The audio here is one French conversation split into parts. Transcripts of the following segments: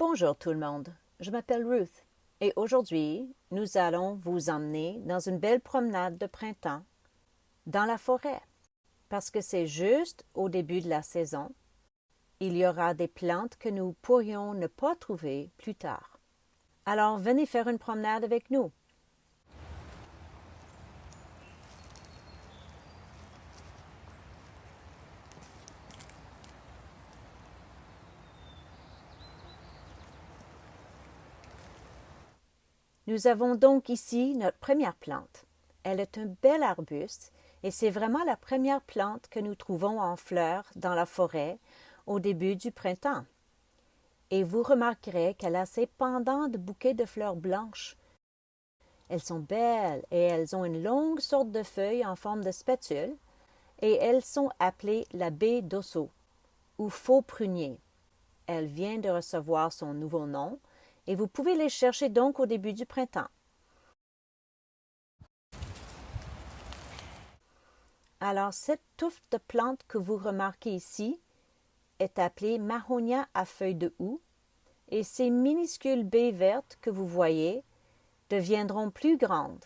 Bonjour tout le monde, je m'appelle Ruth et aujourd'hui nous allons vous emmener dans une belle promenade de printemps dans la forêt parce que c'est juste au début de la saison. Il y aura des plantes que nous pourrions ne pas trouver plus tard. Alors venez faire une promenade avec nous. Nous avons donc ici notre première plante. Elle est un bel arbuste et c'est vraiment la première plante que nous trouvons en fleurs dans la forêt au début du printemps. Et vous remarquerez qu'elle a ses pendants de bouquets de fleurs blanches. Elles sont belles et elles ont une longue sorte de feuilles en forme de spatule et elles sont appelées la baie d'osso ou faux prunier. Elle vient de recevoir son nouveau nom et vous pouvez les chercher donc au début du printemps. Alors, cette touffe de plantes que vous remarquez ici est appelée Mahonia à feuilles de houx et ces minuscules baies vertes que vous voyez deviendront plus grandes.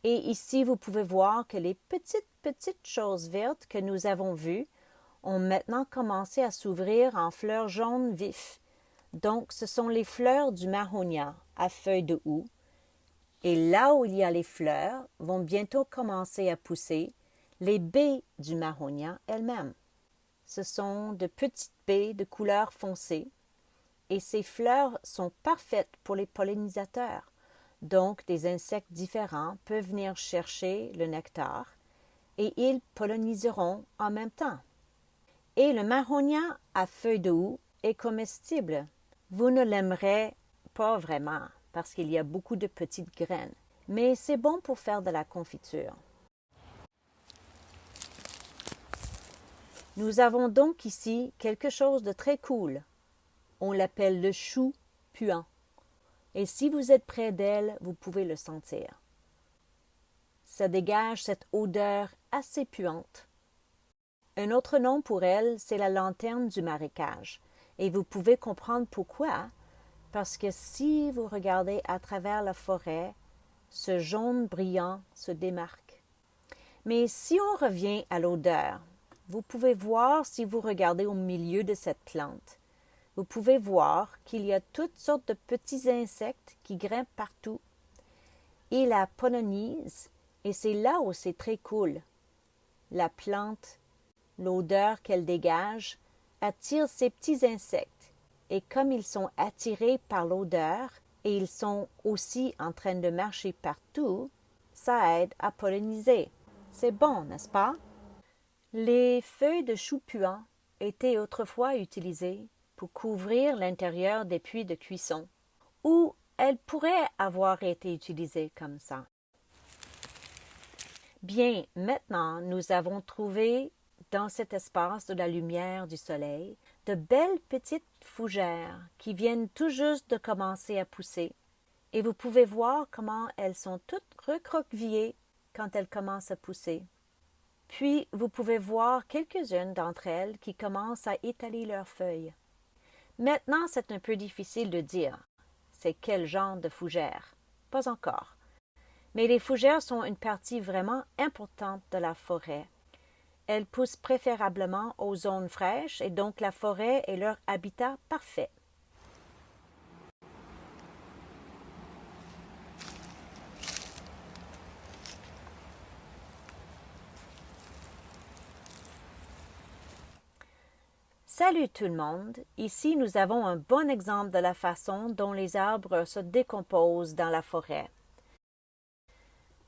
Et ici, vous pouvez voir que les petites choses vertes que nous avons vues ont maintenant commencé à s'ouvrir en fleurs jaunes vifs. Donc, ce sont les fleurs du Mahonia à feuilles de houx. Et là où il y a les fleurs vont bientôt commencer à pousser les baies du Mahonia elles-mêmes. Ce sont de petites baies de couleur foncée et ces fleurs sont parfaites pour les pollinisateurs. Donc, des insectes différents peuvent venir chercher le nectar et ils polliniseront en même temps. Et le Mahonia à feuilles de houx est comestible. Vous ne l'aimerez pas vraiment parce qu'il y a beaucoup de petites graines, mais c'est bon pour faire de la confiture. Nous avons donc ici quelque chose de très cool. On l'appelle le chou puant. Et si vous êtes près d'elle, vous pouvez le sentir. Ça dégage cette odeur assez puante. Un autre nom pour elle, c'est la lanterne du marécage. Et vous pouvez comprendre pourquoi, parce que si vous regardez à travers la forêt, ce jaune brillant se démarque. Mais si on revient à l'odeur, vous pouvez voir si vous regardez au milieu de cette plante. Vous pouvez voir qu'il y a toutes sortes de petits insectes qui grimpent partout. Ils la pollinisent et c'est là où c'est très cool. La plante, l'odeur qu'elle dégage, attire ces petits insectes et comme ils sont attirés par l'odeur et ils sont aussi en train de marcher partout, ça aide à polliniser. C'est bon, n'est-ce pas? Les feuilles de chou puant étaient autrefois utilisées pour couvrir l'intérieur des puits de cuisson, ou elles pourraient avoir été utilisées comme ça. Bien, maintenant, nous avons trouvé dans cet espace de la lumière du soleil de belles petites fougères qui viennent tout juste de commencer à pousser, et vous pouvez voir comment elles sont toutes recroquevillées quand elles commencent à pousser. Puis, vous pouvez voir quelques-unes d'entre elles qui commencent à étaler leurs feuilles. Maintenant, c'est un peu difficile de dire. C'est quel genre de fougère? Pas encore. Mais les fougères sont une partie vraiment importante de la forêt. Elles poussent préférablement aux zones fraîches et donc la forêt est leur habitat parfait. Salut tout le monde! Ici, nous avons un bon exemple de la façon dont les arbres se décomposent dans la forêt.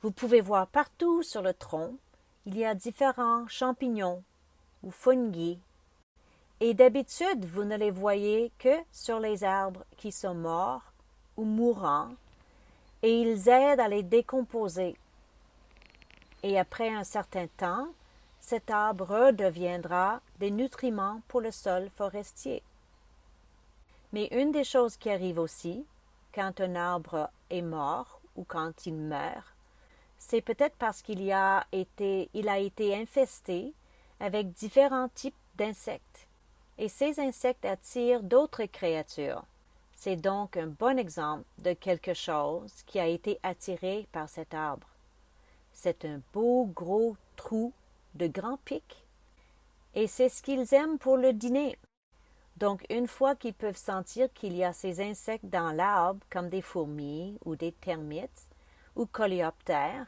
Vous pouvez voir partout sur le tronc, il y a différents champignons ou fungi. Et d'habitude, vous ne les voyez que sur les arbres qui sont morts ou mourants, et ils aident à les décomposer. Et après un certain temps, cet arbre redeviendra des nutriments pour le sol forestier. Mais une des choses qui arrive aussi, quand un arbre est mort ou quand il meurt, c'est peut-être parce qu'il a été infesté avec différents types d'insectes. Et ces insectes attirent d'autres créatures. C'est donc un bon exemple de quelque chose qui a été attiré par cet arbre. C'est un beau gros trou de grands pics et c'est ce qu'ils aiment pour le dîner. Donc, une fois qu'ils peuvent sentir qu'il y a ces insectes dans l'arbre, comme des fourmis ou des termites ou coléoptères,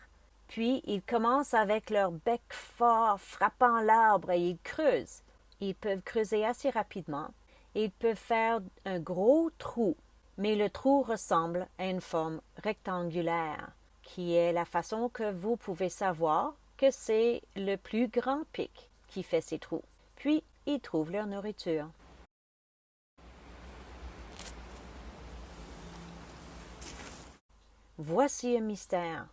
puis ils commencent avec leur bec fort frappant l'arbre et ils creusent. Ils peuvent creuser assez rapidement et ils peuvent faire un gros trou, mais le trou ressemble à une forme rectangulaire, qui est la façon que vous pouvez savoir que c'est le plus grand pic qui fait ces trous. Puis, ils trouvent leur nourriture. Voici un mystère.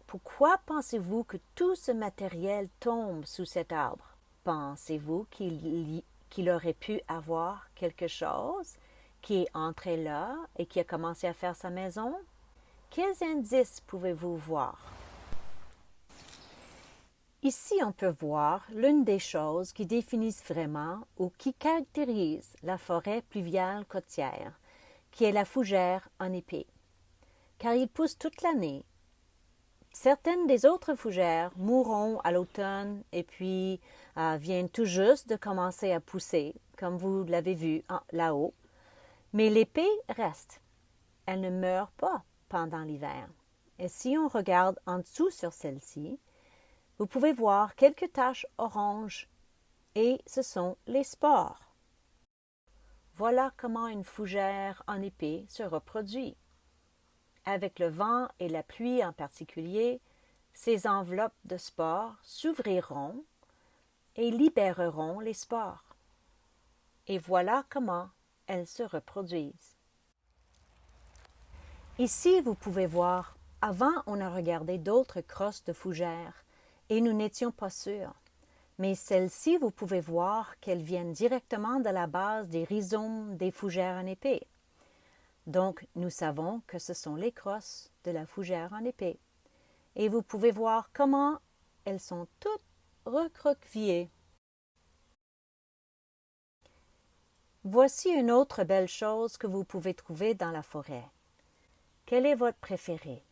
Pourquoi pensez-vous que tout ce matériel tombe sous cet arbre? Pensez-vous qu'il aurait pu avoir quelque chose qui est entré là et qui a commencé à faire sa maison? Quels indices pouvez-vous voir? Ici, on peut voir l'une des choses qui définissent vraiment ou qui caractérisent la forêt pluviale côtière, qui est la fougère en épée. Car il pousse toute l'année. Certaines des autres fougères mourront à l'automne et puis viennent tout juste de commencer à pousser, comme vous l'avez vu là-haut. Mais l'épée reste. Elle ne meurt pas pendant l'hiver. Et si on regarde en dessous sur celle-ci, vous pouvez voir quelques taches oranges et ce sont les spores. Voilà comment une fougère en épée se reproduit. Avec le vent et la pluie en particulier, ces enveloppes de spores s'ouvriront et libéreront les spores. Et voilà comment elles se reproduisent. Ici, vous pouvez voir, avant on a regardé d'autres crosses de fougères et nous n'étions pas sûrs. Mais celles-ci, vous pouvez voir qu'elles viennent directement de la base des rhizomes des fougères en épée. Donc, nous savons que ce sont les crosses de la fougère en épée. Et vous pouvez voir comment elles sont toutes recroquevillées. Voici une autre belle chose que vous pouvez trouver dans la forêt. Quel est votre préféré?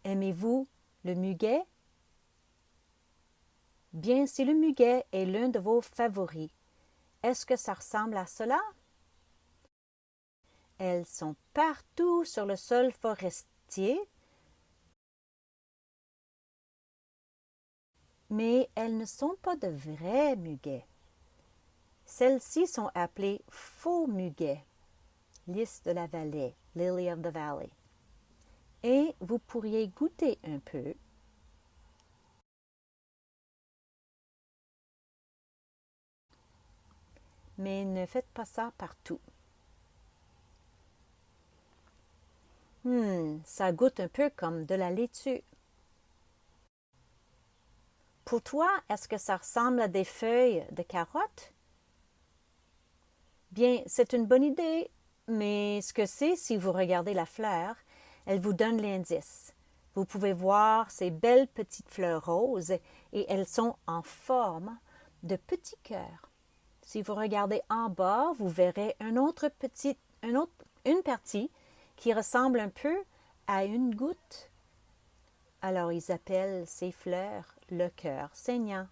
Aimez-vous le muguet? Bien, si le muguet est l'un de vos favoris, est-ce que ça ressemble à cela? Elles sont partout sur le sol forestier, mais elles ne sont pas de vrais muguets. Celles-ci sont appelées faux muguets, lys de la vallée, lily of the valley. Et vous pourriez goûter un peu. Mais ne faites pas ça partout. Ça goûte un peu comme de la laitue. Pour toi, est-ce que ça ressemble à des feuilles de carottes? Bien, c'est une bonne idée, mais ce que c'est, si vous regardez la fleur, elle vous donne l'indice. Vous pouvez voir ces belles petites fleurs roses et elles sont en forme de petits cœurs. Si vous regardez en bas, vous verrez une partie qui ressemble un peu à une goutte. Alors ils appellent ces fleurs le cœur saignant.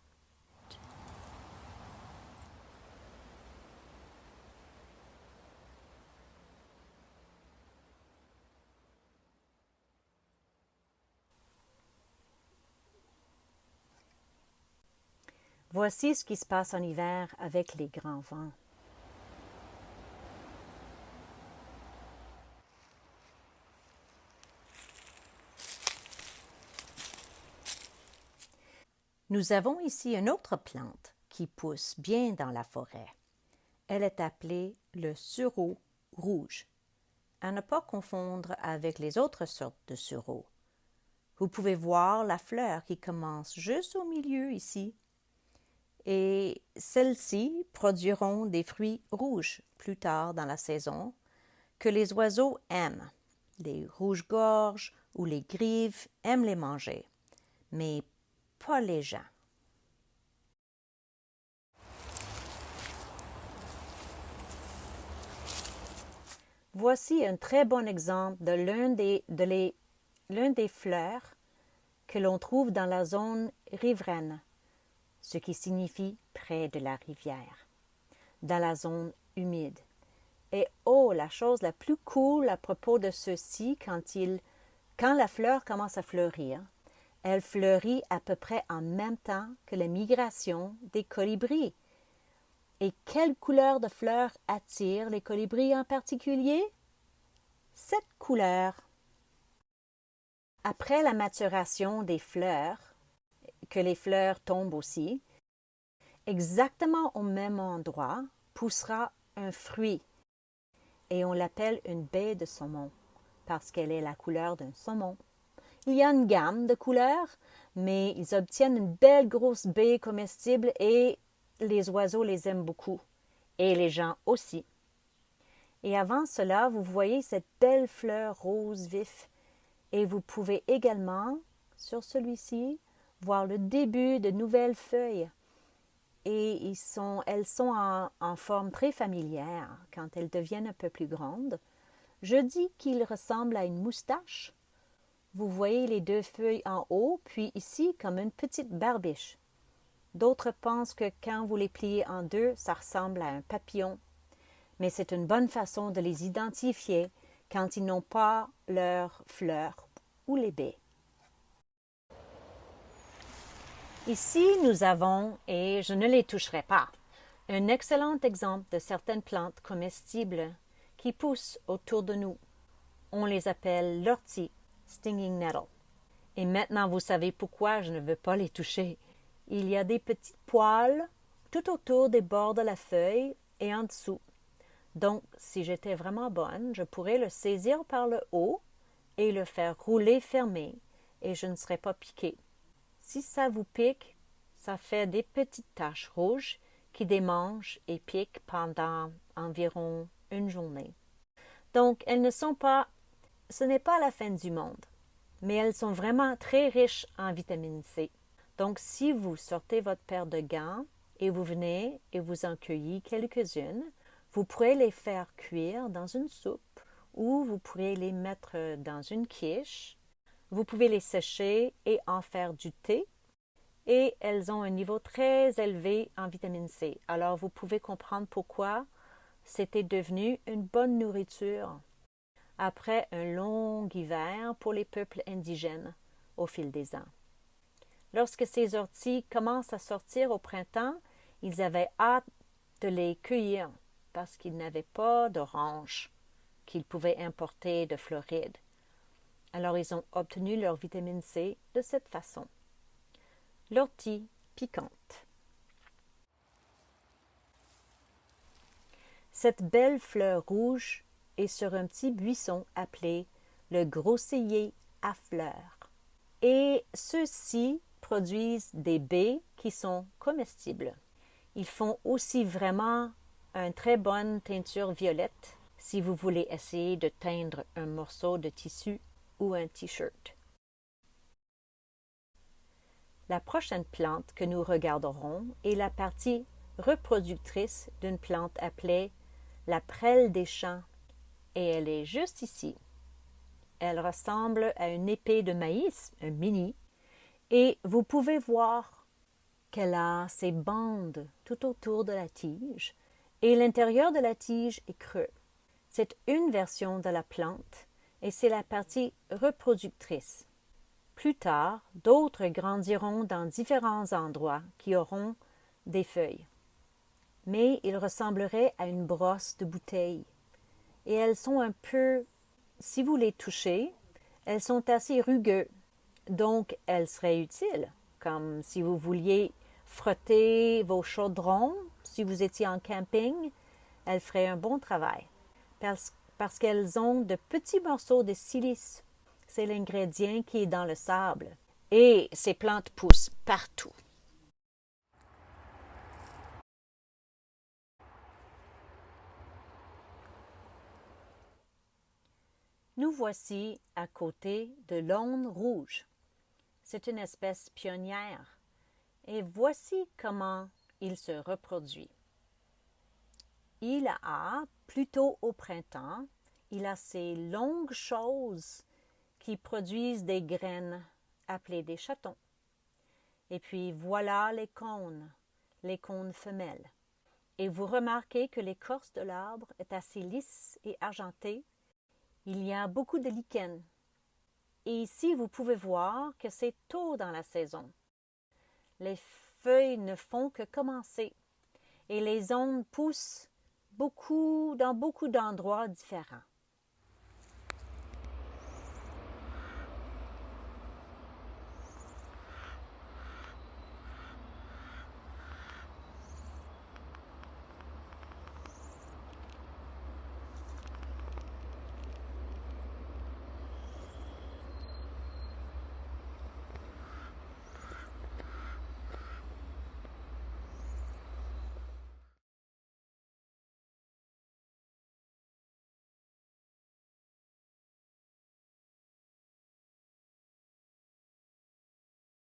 Voici ce qui se passe en hiver avec les grands vents. Nous avons ici une autre plante qui pousse bien dans la forêt. Elle est appelée le sureau rouge, à ne pas confondre avec les autres sortes de sureau. Vous pouvez voir la fleur qui commence juste au milieu ici. Et celles-ci produiront des fruits rouges plus tard dans la saison que les oiseaux aiment. Les rouges-gorges ou les grives aiment les manger, mais pas les gens. Voici un très bon exemple de l'un des fleurs que l'on trouve dans la zone riveraine, ce qui signifie près de la rivière, dans la zone humide. Et oh, la chose la plus cool à propos de ceci, quand la fleur commence à fleurir, elle fleurit à peu près en même temps que la migration des colibris. Et quelle couleur de fleurs attire les colibris en particulier? Cette couleur. Après la maturation des fleurs, que les fleurs tombent aussi, exactement au même endroit poussera un fruit et on l'appelle une baie de saumon parce qu'elle est la couleur d'un saumon. Il y a une gamme de couleurs, mais ils obtiennent une belle grosse baie comestible et les oiseaux les aiment beaucoup et les gens aussi. Et avant cela, vous voyez cette belle fleur rose vif et vous pouvez également, sur celui-ci, voir le début de nouvelles feuilles. Et elles sont en forme très familière quand elles deviennent un peu plus grandes. Je dis qu'ils ressemblent à une moustache. Vous voyez les deux feuilles en haut, puis ici comme une petite barbiche. D'autres pensent que quand vous les pliez en deux, ça ressemble à un papillon. Mais c'est une bonne façon de les identifier quand ils n'ont pas leurs fleurs ou les baies. Ici, nous avons, et je ne les toucherai pas, un excellent exemple de certaines plantes comestibles qui poussent autour de nous. On les appelle l'ortie, stinging nettle. Et maintenant, vous savez pourquoi je ne veux pas les toucher. Il y a des petites poils tout autour des bords de la feuille et en dessous. Donc, si j'étais vraiment bonne, je pourrais le saisir par le haut et le faire rouler fermé et je ne serais pas piquée. Si ça vous pique, ça fait des petites taches rouges qui démangent et piquent pendant environ une journée. Donc, ce n'est pas la fin du monde, mais elles sont vraiment très riches en vitamine C. Donc, si vous sortez votre paire de gants et vous venez et vous en cueillez quelques-unes, vous pourrez les faire cuire dans une soupe ou vous pourrez les mettre dans une quiche. Vous pouvez les sécher et en faire du thé. Et elles ont un niveau très élevé en vitamine C. Alors, vous pouvez comprendre pourquoi c'était devenu une bonne nourriture après un long hiver pour les peuples indigènes au fil des ans. Lorsque ces orties commencent à sortir au printemps, ils avaient hâte de les cueillir parce qu'ils n'avaient pas d'oranges qu'ils pouvaient importer de Floride. Alors, ils ont obtenu leur vitamine C de cette façon. L'ortie piquante. Cette belle fleur rouge est sur un petit buisson appelé le groseillier à fleurs. Et ceux-ci produisent des baies qui sont comestibles. Ils font aussi vraiment une très bonne teinture violette si vous voulez essayer de teindre un morceau de tissu ou un t-shirt. La prochaine plante que nous regarderons est la partie reproductrice d'une plante appelée la prêle des champs et elle est juste ici. Elle ressemble à une épée de maïs, un mini, et vous pouvez voir qu'elle a ses bandes tout autour de la tige et l'intérieur de la tige est creux. C'est une version de la plante et c'est la partie reproductrice. Plus tard, d'autres grandiront dans différents endroits qui auront des feuilles. Mais ils ressembleraient à une brosse de bouteille. Et elles sont un peu, si vous les touchez, elles sont assez rugueuses. Donc, elles seraient utiles, comme si vous vouliez frotter vos chaudrons, si vous étiez en camping, elles feraient un bon travail. Parce qu'elles ont de petits morceaux de silice. C'est l'ingrédient qui est dans le sable. Et ces plantes poussent partout. Nous voici à côté de l'aune rouge. C'est une espèce pionnière. Et voici comment il se reproduit. Il a, plutôt au printemps, il a ces longues choses qui produisent des graines appelées des chatons. Et puis voilà les cônes femelles. Et vous remarquez que l'écorce de l'arbre est assez lisse et argentée. Il y a beaucoup de lichen. Et ici, vous pouvez voir que c'est tôt dans la saison. Les feuilles ne font que commencer et les ondes poussent dans beaucoup d'endroits différents.